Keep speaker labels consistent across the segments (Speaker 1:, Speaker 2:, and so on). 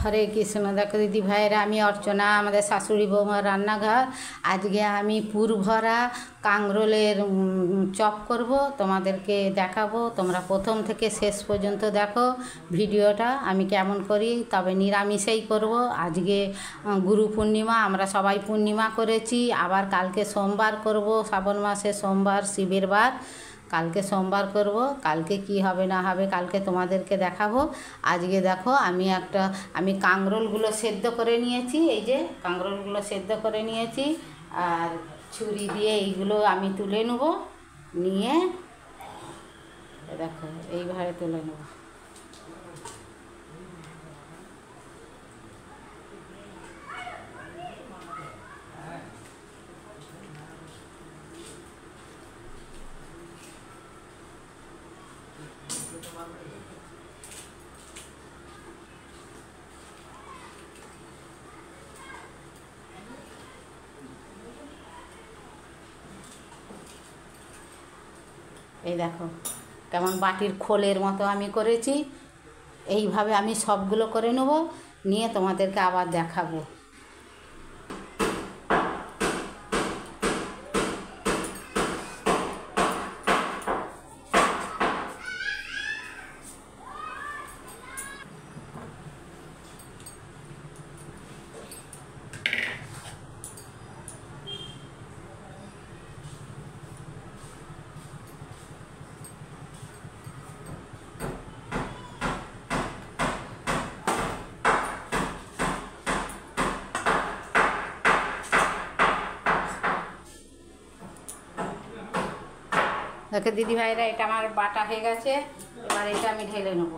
Speaker 1: हरे कृष्ण। देखो दीदी भाईरा आमी अर्चना आमादेर शाशुड़ी बौमार रान्नाघर। आज के आमी पुर भरा कांग्रोलेर चप करब, तोमादेरके देखाबो। तोमरा प्रथम थेके शेष पर्यन्त देखो भिडियोटा आमी केमन करी। तबे निरामिषेई करब। आज के गुरु पूर्णिमा, आमरा सबाई पूर्णिमा करेছি। आबार कालके सोमवार करब, श्रावण मासे सोमवार शिवेर बार। কালকে সোমবার করব। কালকে কি হবে না হবে কালকে তোমাদেরকে দেখাবো। আজকে দেখো আমি কাঁকরোলগুলো সেদ্ধ করে নিয়েছি। এই যে কাঁকরোলগুলো সেদ্ধ করে নিয়েছি আর ছুরি দিয়ে এইগুলো আমি তুলে নেব। নিয়ে দেখো এইভাবে তুলে নেব। এই দেখো কেমন বাটির খোলের মতো আমি করেছি। এইভাবে আমি সবগুলো করে নেব, নিয়ে তোমাদেরকে আবার দেখাবো। দেখো দিদি ভাইরা এটা আমার বাটা হয়ে গেছে। এবার এটা আমি ঢেলে নেব।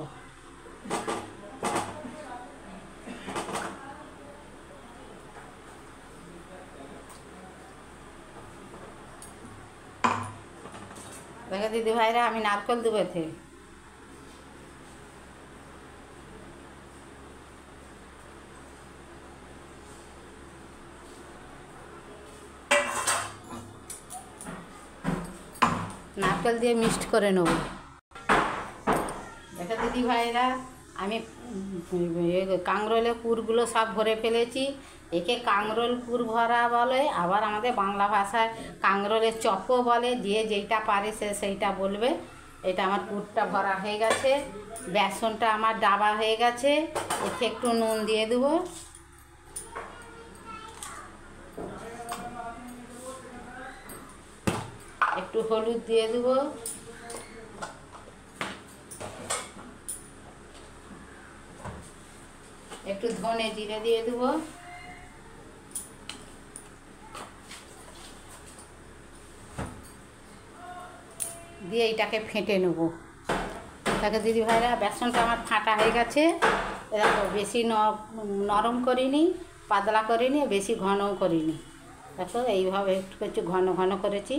Speaker 1: দেখো দিদি ভাইরা আমি নারকেল দেবো এতে। নারকেল দিয়ে মিক্সড করে নেব। দেখো দিদি ভাইরা আমি কাঁকরোলের পুরগুলো সব ভরে ফেলেছি। একে কাঁকরোল পুর ভরা বলে, আবার আমাদের বাংলা ভাষায় কাঁকরোলের চপও বলে। যে যেইটা পারে সে সেইটা বলবে। এটা আমার পুরটা ভরা হয়ে গেছে। বেসনটা আমার ডাবা হয়ে গেছে। এতে একটু নুন দিয়ে দেবো, একটু হলুদ দিয়ে দেবো, একটু ধনে জিরে দিয়ে দেবো, দিয়ে এইটাকে ফেটে নেব। তাকে দিদি ভাইরা বেসনটা আমার ফাটা হয়ে গেছে। দেখো বেশি নরম করিনি, পাতলা করিনি, বেশি ঘনও করিনি। দেখো এইভাবে একটু ঘন ঘন করেছি।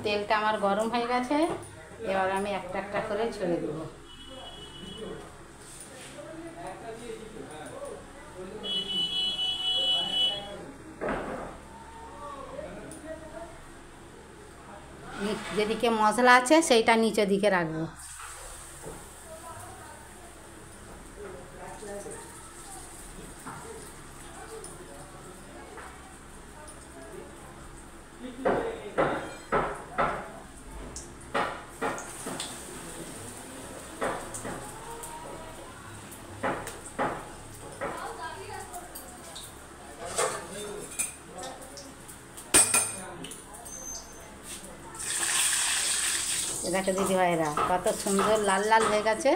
Speaker 1: তেলটা আমার গরম হয়ে গেছে। এবার আমি একটা একটা করে ছেড়ে দেব। যেদিকে মশলা আছে সেইটা নিচের দিকে রাখবো। দেখো দিদি ভাইরা কত সুন্দর লাল লাল হয়ে গেছে।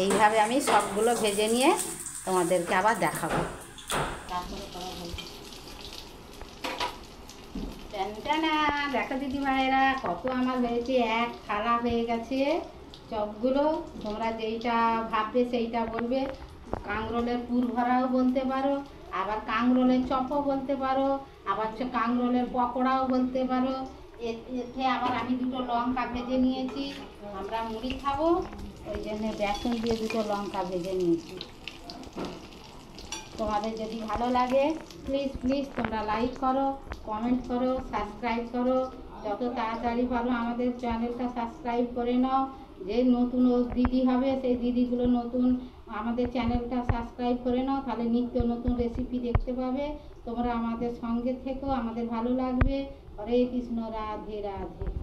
Speaker 1: এইভাবে আমি সবগুলো ভেজে নিয়ে তোমাদেরকে আবার দেখাবো। দেখো দিদি ভাইরা কত আমার হয়েছে, এক থালা হয়ে গেছে চপগুলো। তোমরা যেইটা ভাববে সেইটা বলবে। কাঁকরোলের পুর ভরাও বলতে পারো, আবার কাঁকরোলের চপও বলতে পারো, আবার কাঁকরোলের পকোড়াও বলতে পারো। এতে আবার আমি দুটো লঙ্কা ভেজে নিয়েছি। আমরা মুড়ি খাবো, ওই জন্য বেসন দিয়ে দুটো লঙ্কা ভেজে নিয়েছি। তোমাদের যদি ভালো লাগে প্লিজ তোমরা লাইক করো, কমেন্ট করো, সাবস্ক্রাইব করো। যত তাড়াতাড়ি পারো আমাদের চ্যানেলটা সাবস্ক্রাইব করে নাও। যে নতুন ও দিদি হবে সেই দিদিগুলো নতুন আমাদের চ্যানেলটা সাবস্ক্রাইব করে নাও, তাহলে নিত্য নতুন রেসিপি দেখতে পাবে। তোমরা আমাদের সঙ্গে থেকো, আমাদের ভালো লাগবে। হরে কৃষ্ণ, রাধে রাধে।